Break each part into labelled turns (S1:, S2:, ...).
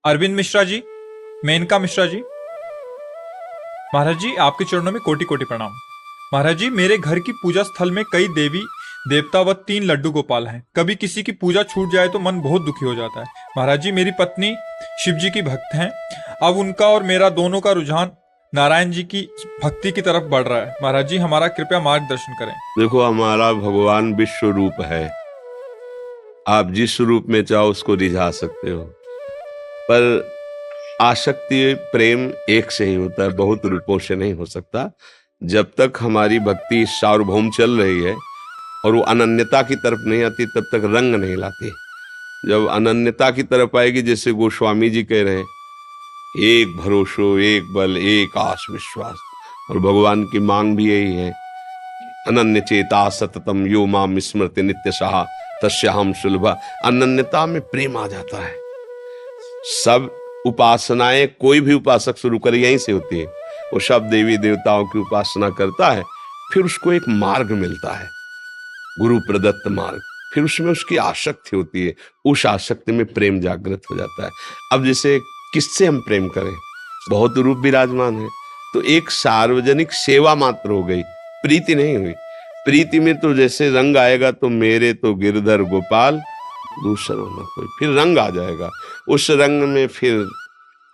S1: अरविंद मिश्रा जी, मेनका मिश्रा जी। महाराज जी, आपके चरणों में कोटि कोटि प्रणाम। महाराज जी, मेरे घर की पूजा स्थल में कई देवी देवता व 3 लड्डू गोपाल हैं। कभी किसी की पूजा छूट जाए तो मन बहुत दुखी हो जाता है। महाराज जी, मेरी पत्नी शिव जी की भक्त हैं। अब उनका और मेरा दोनों का रुझान नारायण जी की भक्ति की तरफ बढ़ रहा है। महाराज जी, हमारा कृपया मार्गदर्शन करें।
S2: देखो, हमारा भगवान विश्व रूप है। आप जिस रूप में चाहो उसको रिझा सकते हो, पर आसक्ति प्रेम एक से ही होता है, बहुत रूपों से नहीं हो सकता। जब तक हमारी भक्ति सार्वभौम चल रही है और वो अनन्यता की तरफ नहीं आती, तब तक रंग नहीं लाती। जब अनन्यता की तरफ आएगी, जैसे गोस्वामी जी कह रहे हैं, एक भरोसो एक बल एक आस विश्वास, और भगवान की मांग भी यही है, अनन्य चेता सततम यो माम स्मृति नित्य सहा तस्याहम सुलभा। अनन्यता में प्रेम आ जाता है। सब उपासनाएं कोई भी उपासक शुरू करे यहीं से होती है। वो सब देवी देवताओं की उपासना करता है, फिर उसको एक मार्ग मिलता है, गुरु प्रदत्त मार्ग। फिर उसमें उसकी आसक्ति होती है, उस आसक्ति में प्रेम जागृत हो जाता है। अब जैसे किससे हम प्रेम करें, बहुत रूप विराजमान है, तो एक सार्वजनिक सेवा मात्र हो गई, प्रीति नहीं हुई। प्रीति में तो जैसे रंग आएगा, तो मेरे तो गिरधर गोपाल दूसरों न कोई, फिर रंग आ जाएगा। उस रंग में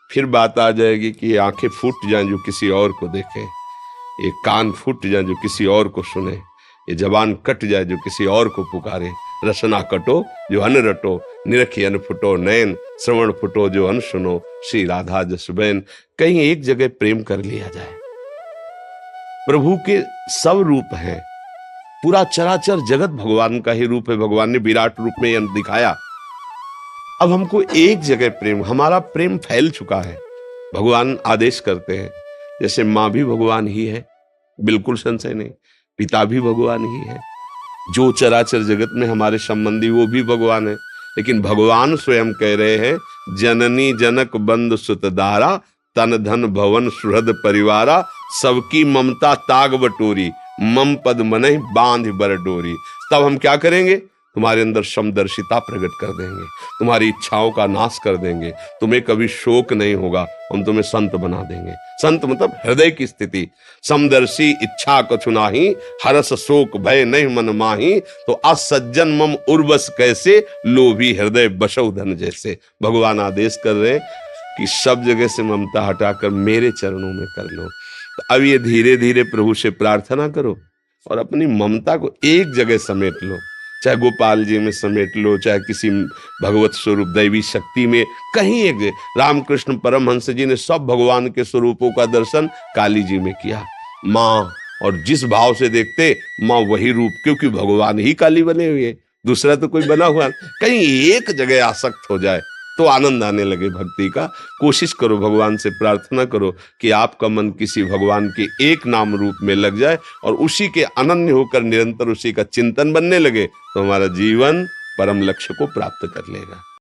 S2: फिर बात आ जाएगी कि ये आंखें फूट जाएं जो किसी और को देखें, ये कान फूट जाएं जो किसी और को सुने, ये जबान कट जाए जो किसी और को पुकारे। रसना कटो जो अन रटो, निरखी अन फुटो नयन, श्रवण फुटो जो अन सुनो, श्री राधा जस बैन। कहीं एक जगह प्रेम कर लिया जाए। प्रभु के सब रूप हैं, पूरा चराचर जगत भगवान का ही रूप है। भगवान ने विराट रूप में यह दिखाया। अब हमको एक जगह प्रेम, हमारा प्रेम फैल चुका है। भगवान आदेश करते हैं, जैसे माँ भी भगवान ही है, बिल्कुल संशय नहीं, पिता भी भगवान ही है, जो चराचर जगत में हमारे संबंधी वो भी भगवान है। लेकिन भगवान स्वयं कह रहे हैं, जननी जनक बंद सुत दारा, तन धन भवन सुहृद परिवारा, सबकी ममता ताग बटोरी, मम पद मनहि बांध बर डोरी। तब हम क्या करेंगे, तुम्हारे अंदर समदर्शिता प्रकट कर देंगे, तुम्हारी इच्छाओं का नाश कर देंगे, तुम्हें कभी शोक नहीं होगा, हम तुम्हें संत बना देंगे। संत मतलब हृदय की स्थिति। समदर्शी इच्छा कछु नाही, हरस शोक भय नहीं मन माही, तो असज्जन मम उर्वस कैसे, लोभी हृदय बसौ धन जैसे। भगवान आदेश कर रहे हैं कि सब जगह से ममता हटाकर मेरे चरणों में कर लो। तो अब ये धीरे धीरे प्रभु से प्रार्थना करो और अपनी ममता को एक जगह समेट लो, चाहे गोपाल जी में समेट लो, चाहे किसी भगवत स्वरूप दैवी शक्ति में, कहीं एक जगह। रामकृष्ण परमहंस जी ने सब भगवान के स्वरूपों का दर्शन काली जी में किया। माँ, और जिस भाव से देखते माँ वही रूप, क्योंकि भगवान ही काली बने हुए, दूसरा तो कोई बना हुआ। कहीं एक जगह आसक्त हो जाए तो आनंद आने लगे भक्ति का। कोशिश करो, भगवान से प्रार्थना करो कि आपका मन किसी भगवान के एक नाम रूप में लग जाए और उसी के अनन्य होकर निरंतर उसी का चिंतन बनने लगे, तो हमारा जीवन परम लक्ष्य को प्राप्त कर लेगा।